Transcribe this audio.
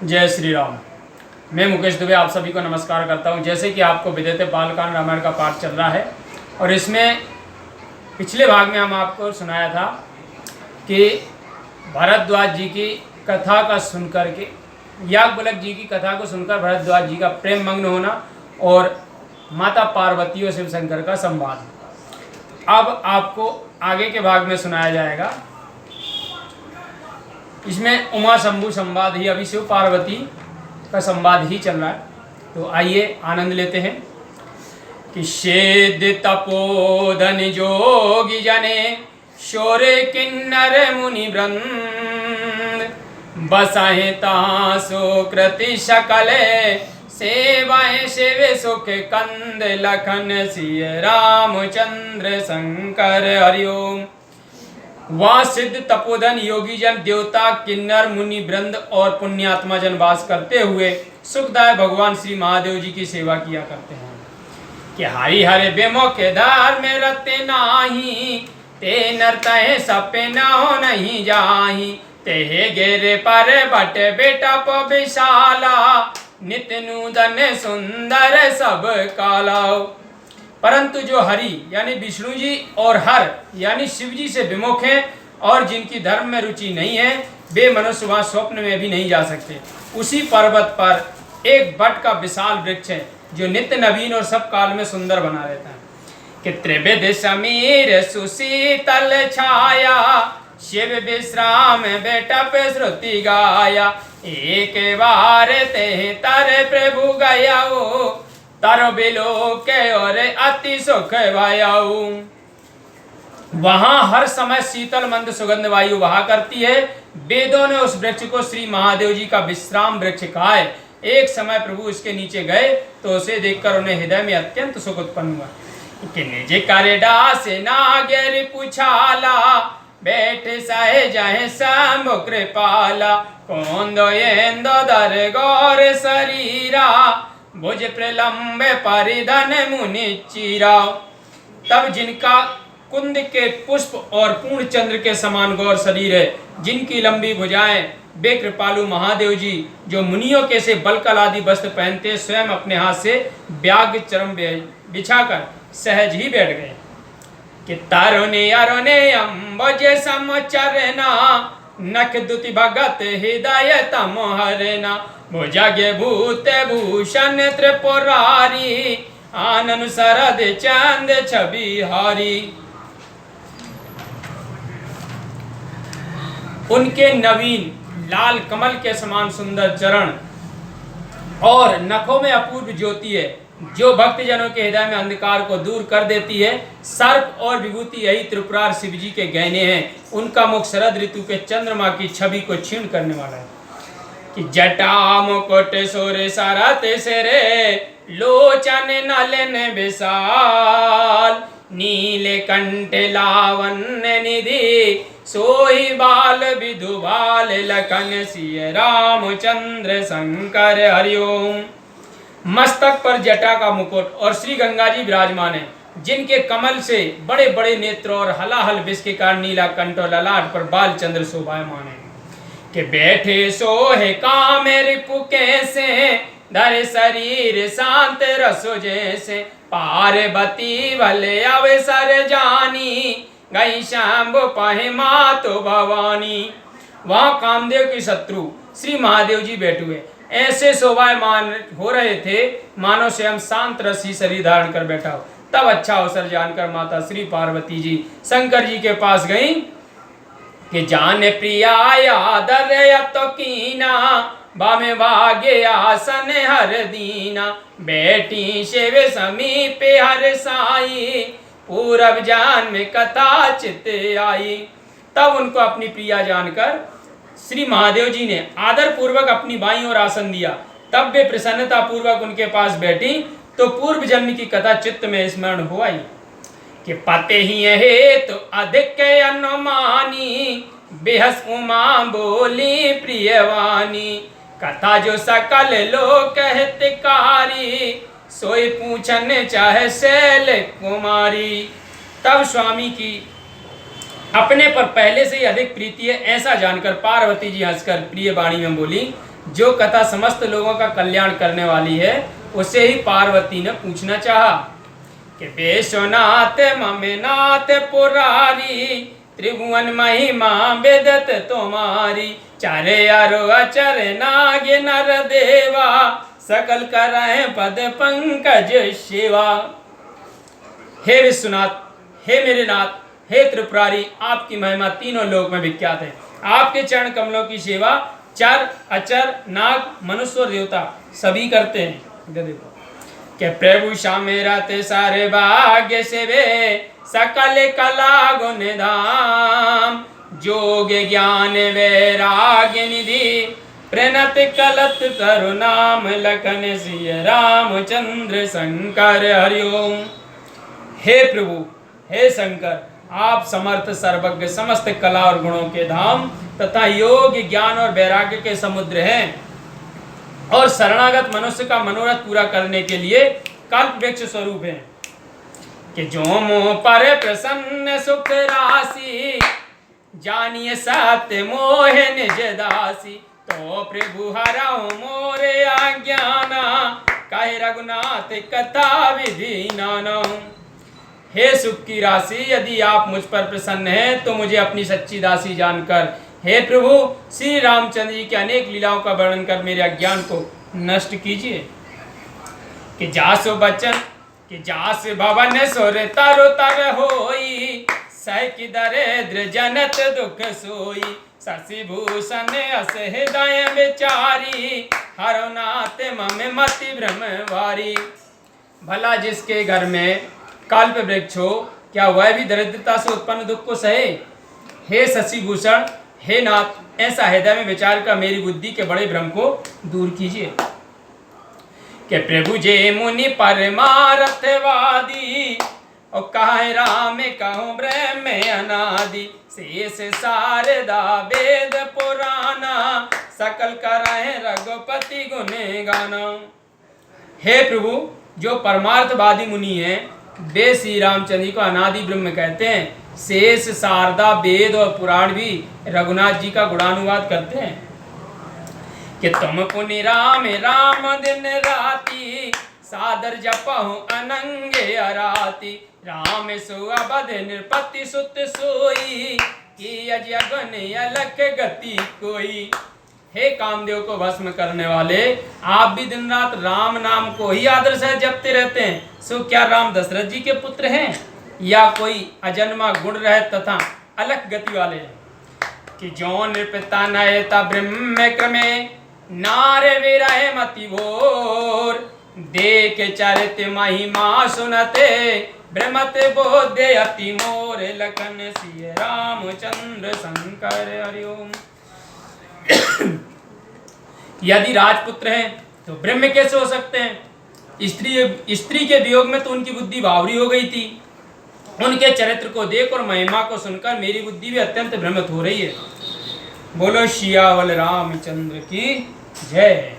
जय श्री राम। मैं मुकेश दुबे आप सभी को नमस्कार करता हूं। जैसे कि आपको विदित बालकांड रामायण का पाठ चल रहा है और इसमें पिछले भाग में हम आपको सुनाया था कि भरद्वाज जी की कथा का सुनकर के याज्ञवल्क्य जी की कथा को सुनकर भरद्वाज जी का प्रेम मग्न होना और माता पार्वती और शिव शंकर का संवाद। अब आपको आगे के भाग में सुनाया जाएगा। इसमें उमा शंभु संवाद ही, अभी शिव पार्वती का संवाद ही चल रहा है। तो आइए आनंद लेते हैं कि शेद तपोधन जोगी जने शोरे किन्नर मुनि वृंद बसाहे तासो कृति शकले सेवाएं शिव सुख कंद लखन सिय रामचंद्र शंकर हरिओम। वहाँ सिद्ध तपोधन योगी जन देवता किन्नर मुनि वृंद और पुण्यात्मा जन वास करते हुए सुखदाय भगवान श्री महादेव जी की सेवा किया करते हैं कि हरि हरे बेमुख धार में रते नाही ते नरतहे सपे न हो नहीं जाही ते गेरे पर बट बेटा प विशाला नित नूतन सुंदर सब कालाओ। परंतु जो हरि यानी विष्णु जी और हर यानी शिव जी से विमुख हैं और जिनकी धर्म में रुचि नहीं है वे मनुष्य वहाँ स्वप्न में भी नहीं जा सकते। उसी पर्वत पर एक बट का विशाल वृक्ष है जो नित्य नवीन और सब काल में सुंदर बना रहता है कि त्रिविध समीर सुशीतल छाया शिव विश्राम बेटप श्रुति गाया एक बार ते तर प्रभु गया तर बिलो के और अति सुख वायु। वहां हर समय शीतल मंद सुगंध वायु बहा करती है। वेदों ने उस वृक्ष को श्री महादेव जी का विश्राम वृक्ष कहा है। एक समय प्रभु इसके नीचे गए तो उसे देखकर उन्हें हृदय में अत्यंत सुख उत्पन्न हुआ कि निज कर दास नागर पुछाला बैठ सहे जाहे शंभु कृपाला कौन दो दर गौर शरीरा भुज प्रलंब परिधन मुनि चीरा। तब जिनका कुंद के पुष्प और पूर्ण चंद्र के समान गौर शरीर है, जिनकी लंबी भुजाएं, वे कृपालु महादेव जी जो मुनियों के से बलकल आदि वस्त्र पहनते स्वयं अपने हाथ से व्याघ्र चरम बिछाकर सहज ही बैठ गए कि तरुणे अरुणे अम्बुज समचरना नख दुति भगत हृदय तम हरना भुजगे भूत भूषण त्रिपुरारी आनन सरद चंद छवि हारी। उनके नवीन लाल कमल के समान सुंदर चरण और नखों में अपूर्व ज्योति है जो भक्तजनों के हृदय में अंधकार को दूर कर देती है। सर्प और विभूति यही त्रिपुरार शिव जी के गहने हैं। उनका मुख शरद ऋतु के चंद्रमा की छवि को क्षीण करने वाला है कि जटा मुकुट सोरे सारत सिरे लोचन नलन विशाल नीले कंठ लावण्य निधि सोही बाल विधुबाल लखन सिय रामचंद्र शंकर हरिओम। मस्तक पर जटा का मुकुट और श्री गंगा जी विराजमान है, जिनके कमल से बड़े बड़े नेत्र और हलाहल विष के कारण नीला कंठ और ललाट पर बाल चंद्र शोभायमान है कि बैठे सोहे काम रिपु कैसे धर शरीर शांत रसो जैसे पार्वती भले अवसर जानी गई शंभु पहे मातो भवानी। वहां कामदेव के शत्रु श्री महादेव जी बैठे हुए ऐसे शोभायमान हो रहे थे मानो स्वयं शांत रसी शरीर धारण कर बैठा हो। तब अच्छा अवसर जानकर माता श्री पार्वती जी शंकर जी के पास गई कि जान प्रिया आदर तो कीना बामे भाग्य आसन हर दीना बैठी शिव समीप हर साई पूरब जान में कथा चित आई। तब उनको अपनी प्रिया जानकर श्री महादेव जी ने आदर पूर्वक अपनी बाईं ओर आसन दिया। तब वे प्रसन्नता पूर्वक उनके पास बैठी तो पूर्व जन्म की कथा चित्त में स्मरण हो आई कि पते ही है तो अधिक अनुमानी बेहस उमा बोली प्रियवानी कथा जो सकल लोक हितकारी सोई पूछन चाहे शैल कुमारी। तब स्वामी की अपने पर पहले से ही अधिक प्रीति है। ऐसा जानकर पार्वती जी हंसकर प्रिय वाणी में बोली, जो कथा समस्त लोगों का कल्याण करने वाली है उसे ही पार्वती ने पूछना चाहा कि बेशोनाथ ममेनाथ पुरारी, त्रिभुवन महिमा वेदत तुम्हारी, चारे अरो अचर नाग नर देवा, सकल करय पद पंकज शिवा। हे विश्वनाथ, हे मेरे नाथ, हे त्रिपुरारी, आपकी महिमा तीनों लोक में विख्यात है। आपके चरण कमलों की सेवा चर अचर नाग मनुष्य और देवता सभी करते हैं। देखो कि प्रभु मेरा ते सारे भाग्य से वे, सकल कला गुण धाम, जोग ज्ञान वैराग्य निधि, प्रणत कलत तरु नाम, लखन सिय रामचंद्र शंकर हरिओम। हे प्रभु, हे शंकर, आप समर्थ सर्वज्ञ समस्त कला और गुणों के धाम तथा योग ज्ञान और वैराग्य के समुद्र हैं और शरणागत मनुष्य का मनोरथ पूरा करने के लिए कल्प वृक्ष स्वरूप हैं कि जो मोह पर प्रसन्न सुख राशि, जानिए सत्य मोह निज दासी, तो प्रभु हराओ मोरे अज्ञाना, कहे रघुनाथ कथा विधि नाना। हे सुख की राशि, यदि आप मुझ पर प्रसन्न हैं तो मुझे अपनी सच्ची दासी जानकर हे प्रभु श्री रामचंद्र जी के अनेक लीलाओं का वर्णन कर मेरे अज्ञान को नष्ट कीजिए। कि जासु बचन कि जास भवन सुर तरु तर होई, सह की दरिद्र जनत दुख सोई, शशि भूषण अस हृदय विचारी, हरो नाथ मम मति ब्रह्मवारी। भला जिसके घर में कल्प वृक्ष हो, क्या वह भी दरिद्रता से उत्पन्न दुख को सहे? हे शशि भूषण, हे नाथ, ऐसा हृदय में विचार कर मेरी बुद्धि के बड़े भ्रम को दूर कीजिए। कि प्रभु जे मुनि परमार्थवादी, और कहे राम कहूँ ब्रह्म अनादि, शेष शारदा वेद पुराना, सकल करहि रघुपति गुण गाना। हे प्रभु, जो परमार्थवादी मुनि हैं वे श्री रामचंद्र जी को अनादि ब्रह्म कहते हैं। शेष शारदा वेद और पुराण भी रघुनाथ जी का गुणानुवाद करते हैं। कि तुम पुनि राम राम दिन राति, सादर जपहु अनंगे अराति, राम सो अबध नृपति सुत सोई, की अजगन अलख गति कोई। हे कामदेव को भस्म करने वाले, आप भी दिन रात राम नाम को ही आदर से जपते रहते हैं। सो क्या राम दशरथ जी के पुत्र हैं या कोई अजन्मा गुण रहे तथा अलख गति वाले हैं? कि जो नृपता नयता ब्रह्म क्रमे, नारे विरह मति भोर, देख चरित महिमा सुनते, ब्रह्मत बोधे अति मोर, लखन सिय रामचंद्र शंकर हरिओम। यदि राजपुत्र हैं तो ब्रह्म कैसे हो सकते हैं? स्त्री के वियोग में तो उनकी बुद्धि बावरी हो गई थी। उनके चरित्र को देख और महिमा को सुनकर मेरी बुद्धि भी अत्यंत भ्रमित हो रही है। बोलो सियावर रामचंद्र की जय।